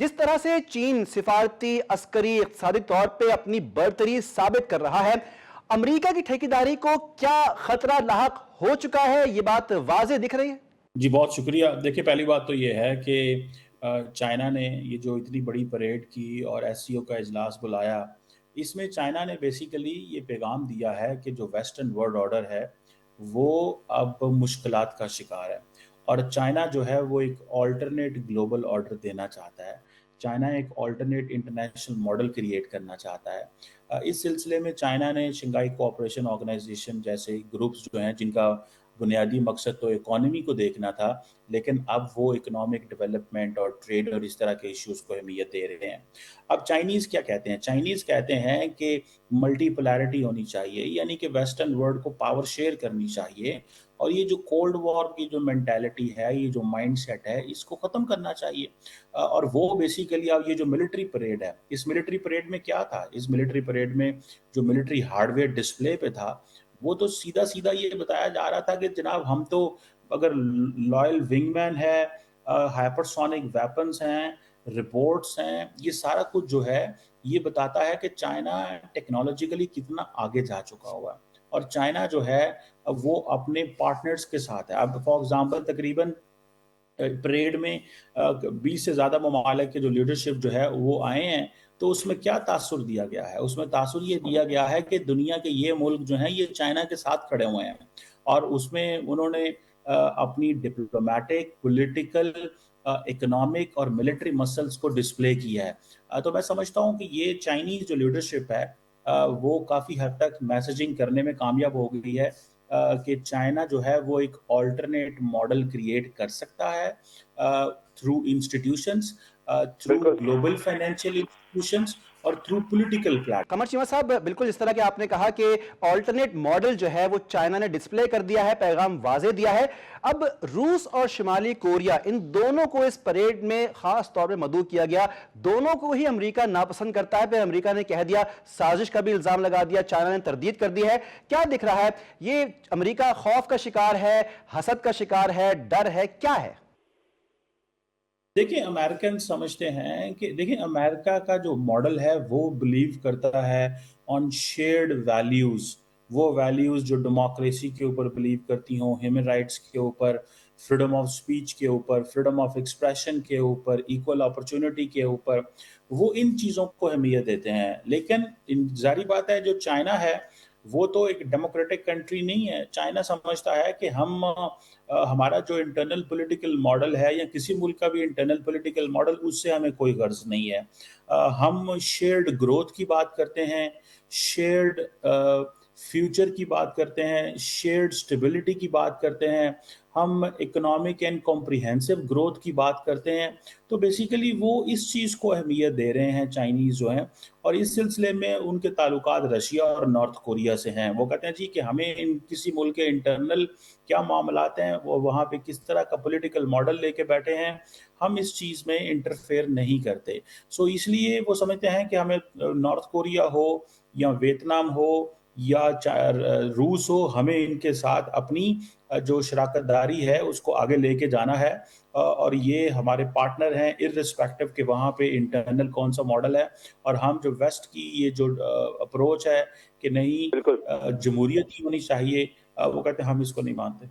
जिस तरह से चीन सिफारती, अस्करी, इक़्तिसादी तौर पे अपनी बरतरी साबित कर रहा है, अमेरिका की ठेकेदारी को क्या खतरा लाहक हो चुका है? ये बात वाज़ेह दिख रही है। जी, बहुत शुक्रिया। देखिए, पहली बात तो ये है कि चाइना ने ये जो इतनी बड़ी परेड की और एससीओ का इजलास बुलाया, इसमें चाइना ने बेसिकली ये पैगाम दिया है कि जो वेस्टर्न वर्ल्ड ऑर्डर है, वो अब मुश्किलात का शिकार है और चाइना जो है, वो एक अल्टरनेट ग्लोबल ऑर्डर देना चाहता है। चाइना एक अल्टरनेट इंटरनेशनल मॉडल क्रिएट करना चाहता है। इस सिलसिले में चाइना ने शंघाई कोऑपरेशन ऑर्गेनाइजेशन जैसे ग्रुप्स जो हैं, जिनका बुनियादी मकसद तो इकोनॉमी को देखना था, लेकिन अब वो इकोनॉमिक डेवलपमेंट और ट्रेड और इस तरह के इश्यूज को अहमियत दे रहे हैं। अब चाइनीज़ क्या कहते हैं? चाइनीज़ कहते हैं कि मल्टीपोलैरिटी होनी चाहिए, यानी कि वेस्टर्न वर्ल्ड को पावर शेयर करनी चाहिए और ये जो कोल्ड वॉर की जो मेंटालिटी है, ये जो माइंडसेट है, इसको ख़त्म करना चाहिए। और वो बेसिकली अब ये जो मिलिट्री परेड है, इस मिलिट्री परेड में क्या था? इस मिलिट्री परेड में जो मिलिट्री हार्डवेयर डिस्प्ले पे था, वो तो सीधा-सीधा ये बताया जा रहा था कि जनाब हम तो अगर लॉयल विंगमैन है, हाइपरसोनिक वेपन्स हैं, रिपोर्ट्स हैं, ये सारा कुछ जो है, ये बताता है कि चाइना टेक्नोलॉजिकली कितना आगे जा चुका हुआ है और चाइना जो है, वो अपने पार्टनर्स के साथ है। अब फॉर एग्ज़ाम्पल तकरीबन परेड में 20 से ज़्यादा ममालिक के जो लीडरशिप जो है वो आए हैं, तो उसमें क्या तासुर दिया गया है? उसमें तासुर ये दिया गया है कि दुनिया के ये मुल्क जो हैं ये चाइना के साथ खड़े हुए हैं और उसमें उन्होंने अपनी डिप्लोमैटिक, पॉलिटिकल, इकोनॉमिक और मिलिट्री मसल्स को डिस्प्ले किया है। तो मैं समझता हूँ कि ये चाइनीज़ जो लीडरशिप है, वो काफ़ी हद तक मैसेजिंग करने में कामयाब हो गई है कि चाइना जो है वो एक अल्टरनेट मॉडल क्रिएट कर सकता है थ्रू इंस्टीट्यूशंस, थ्रू बिल्कुल। ग्लोबल फाइनेंशियल इंस्टीट्यूशंस और थ्रू पॉलिटिकल प्लेटफॉर्म। कमर चीमा साहब, बिल्कुल जिस तरह के आपने कहा कि ऑल्टरनेट मॉडल जो है वो चाइना ने डिस्प्ले कर दिया है, पैगाम वाज़ेह दिया है। अब रूस और शिमाली कोरिया, इन दोनों को इस परेड में खास तौर पे मदऊ किया गया। दोनों को ही अमेरिका नापसंद करता है। फिर अमेरिका ने कह दिया, साजिश का भी इल्जाम लगा दिया, चाइना ने तरदीद कर दी है। क्या दिख रहा है? ये अमेरिका खौफ का शिकार है, हसद का शिकार है, डर है, क्या है? देखिए, अमेरिकन समझते हैं कि देखिए अमेरिका का जो मॉडल है वो बिलीव करता है ऑन शेयर्ड वैल्यूज़। वो वैल्यूज़ जो डेमोक्रेसी के ऊपर बिलीव करती हों, ह्यूमन राइट्स के ऊपर, फ्रीडम ऑफ स्पीच के ऊपर, फ्रीडम ऑफ एक्सप्रेशन के ऊपर, इक्वल अपॉर्च्युनिटी के ऊपर, वो इन चीज़ों को अहमियत देते हैं। लेकिन ज़ाहिर बात है, जो चाइना है, वो तो एक डेमोक्रेटिक कंट्री नहीं है। चाइना समझता है कि हमारा जो इंटरनल पॉलिटिकल मॉडल है या किसी मुल्क का भी इंटरनल पॉलिटिकल मॉडल, उससे हमें कोई गर्ज नहीं है। हम शेयर्ड ग्रोथ की बात करते हैं, शेयर्ड फ्यूचर की बात करते हैं, शेयर्ड स्टेबिलिटी की बात करते हैं, हम इकोनॉमिक एंड कॉम्प्रिहेंसिव ग्रोथ की बात करते हैं। तो बेसिकली वो इस चीज़ को अहमियत दे रहे हैं चाइनीज़ जो हैं और इस सिलसिले में उनके ताल्लुकात रशिया और नॉर्थ कोरिया से हैं। वो कहते हैं जी कि हमें इन किसी मुल्क के इंटरनल क्या मामलात हैं, वो वहाँ पे किस तरह का पॉलिटिकल मॉडल लेके बैठे हैं, हम इस चीज़ में इंटरफेयर नहीं करते। सो इसलिए वो समझते हैं कि हमें नॉर्थ कोरिया हो या वियतनाम हो या रूस हो, हमें इनके साथ अपनी जो शराकतदारी है उसको आगे लेके जाना है और ये हमारे पार्टनर हैं इर्रिस्पेक्टिव कि वहाँ पे इंटरनल कौन सा मॉडल है और हम जो वेस्ट की ये जो अप्रोच है कि नहीं बिल्कुल। जमहूरियत ही होनी चाहिए, वो कहते हैं हम इसको नहीं मानते।